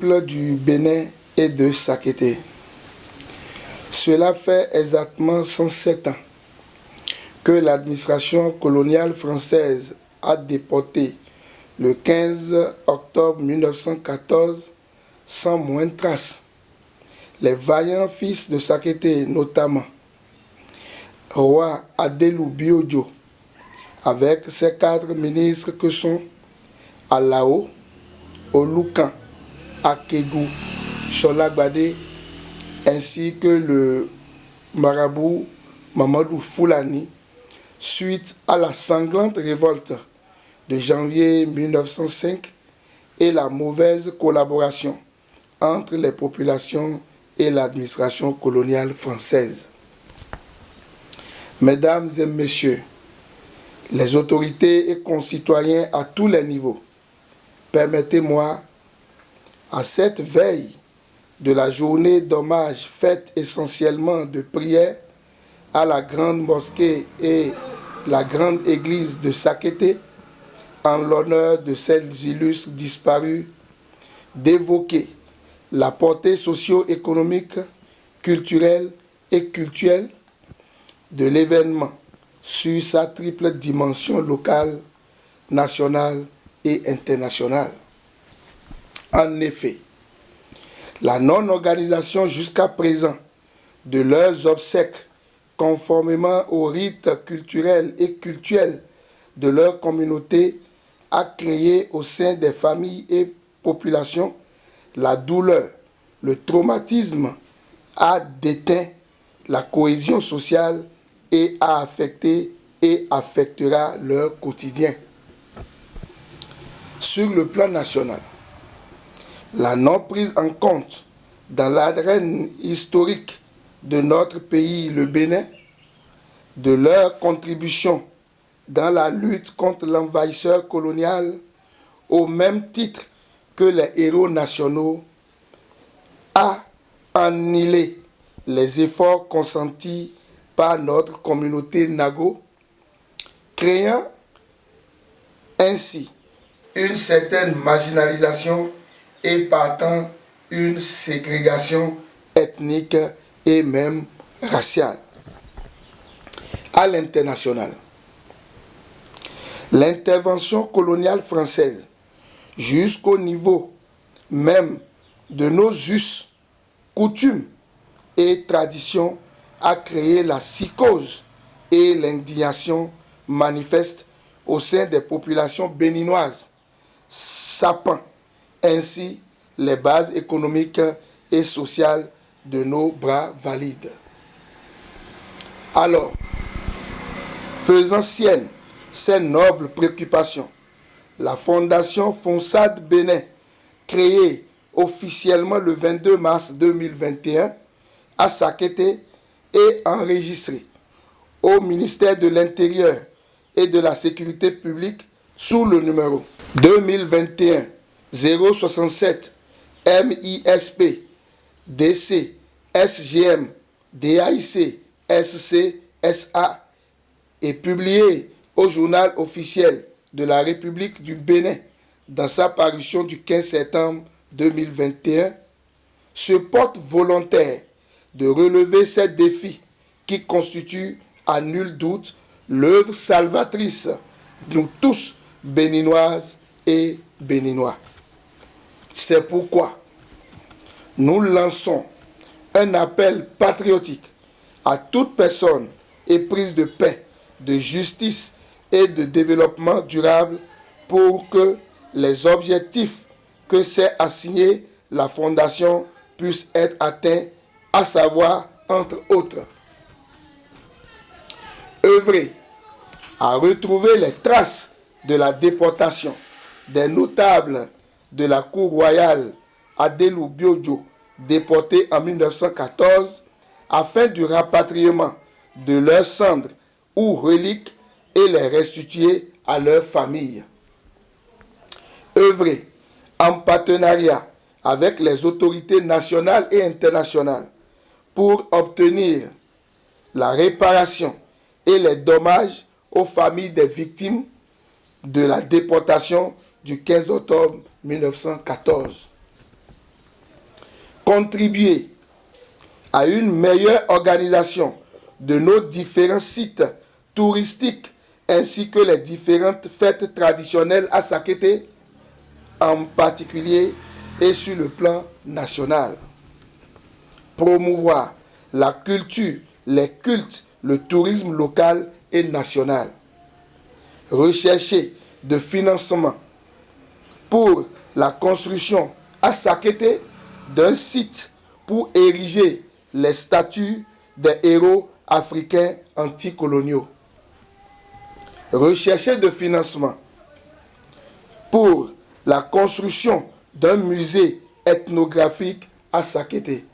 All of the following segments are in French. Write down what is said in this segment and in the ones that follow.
peuple du Bénin et de Sakété. Cela fait exactement 107 ans que l'administration coloniale française a déporté le 15 octobre 1914 sans moindre trace les vaillants fils de Sakété, notamment Roi Adelou Biodjo, avec ses 4 ministres que sont Alao, Olukan, Akegou, Cholagbade, ainsi que le marabout Mamadou Foulani, suite à la sanglante révolte de janvier 1905 et la mauvaise collaboration entre les populations et l'administration coloniale française. Mesdames et messieurs, les autorités et concitoyens à tous les niveaux, permettez-moi, à cette veille de la journée d'hommage faite essentiellement de prières à la grande mosquée et la grande église de Sakété, en l'honneur de celles illustres disparus, d'évoquer la portée socio-économique, culturelle et cultuelle de l'événement sur sa triple dimension locale, nationale et internationale. En effet, la non-organisation jusqu'à présent de leurs obsèques conformément aux rites culturels et cultuels de leur communauté a créé au sein des familles et populations la douleur, le traumatisme, a déteint la cohésion sociale et a affecté et affectera leur quotidien. Sur le plan national, la non-prise en compte dans l'arène historique de notre pays, le Bénin, de leur contribution dans la lutte contre l'envahisseur colonial, au même titre que les héros nationaux, a annihilé les efforts consentis par notre communauté Nago, créant ainsi une certaine marginalisation et partant une ségrégation ethnique et même raciale. À l'international, l'intervention coloniale française, jusqu'au niveau même de nos us, coutumes et traditions, a créé la psychose et l'indignation manifeste au sein des populations béninoises, sapant ainsi les bases économiques et sociales de nos bras valides. Alors, faisant sienne ces nobles préoccupations, la Fondation Fonsad Bénin, créée officiellement le 22 mars 2021 à Sakété et enregistrée au ministère de l'Intérieur et de la Sécurité publique sous le numéro 2021 067 MISP DC SGM DAIC SC SA est publié au journal officiel de la République du Bénin dans sa parution du 15 septembre 2021, se porte volontaire de relever ces défis qui constituent à nul doute l'œuvre salvatrice de nous tous, béninoises et béninois. C'est pourquoi nous lançons un appel patriotique à toute personne éprise de paix, de justice et de développement durable pour que les objectifs que s'est assigné la Fondation puissent être atteints, à savoir, entre autres, œuvrer à retrouver les traces de la déportation des notables de la cour royale Adelou Biodjo, déportés en 1914, afin du rapatriement de leurs cendres ou reliques et les restituer à leurs familles. Œuvrer en partenariat avec les autorités nationales et internationales pour obtenir la réparation et les dommages aux familles des victimes de la déportation du 15 octobre 1914. contribuer à une meilleure organisation de nos différents sites touristiques ainsi que les différentes fêtes traditionnelles à Sakété, en particulier et sur le plan national. Promouvoir la culture, les cultes, le tourisme local et national. Rechercher de financement pour la construction à Sakété d'un site pour ériger les statues des héros africains anticoloniaux. Rechercher de financement pour la construction d'un musée ethnographique à Sakété.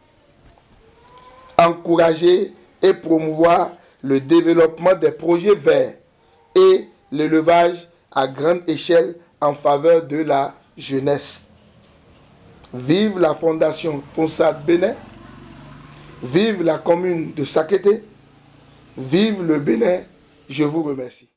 Encourager et promouvoir le développement des projets verts et l'élevage à grande échelle en faveur de la jeunesse. Vive la Fondation FONSAD Bénin, vive la commune de Sakété, vive le Bénin, je vous remercie.